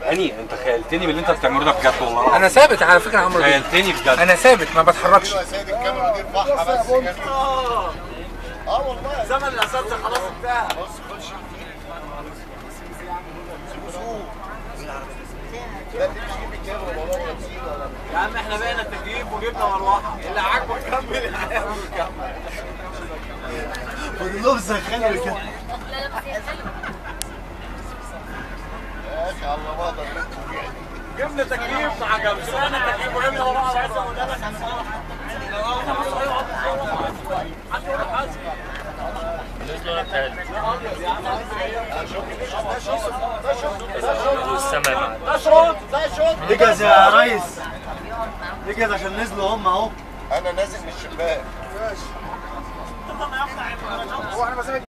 هاني انت خيلتني من اللي انت بتعمله ده بجد والله. انا ثابت على فكره يا عمرو. خيلتني بجد. انا ثابت ما بتحركش. ايوه يا سيد الكاميرا دي ارفعها بس كده. والله زمن الاساتذه خلاص انتهى. بص خش لا تجيب الكاميرا والله يا عم احنا بقينا تكييف وجبنا مروحه، اللي عاجبه يكمل اللي عاجبه يكمل. كلهم سخنوا كده. يا اخي على الله بقدر جبنا تكييف ما عجبش، جبنا تكييف وجبنا مروحه نجز يا ريس، نجز عشان نزلوا هم اهو. انا نازل من الشباك. هو احنا مساجد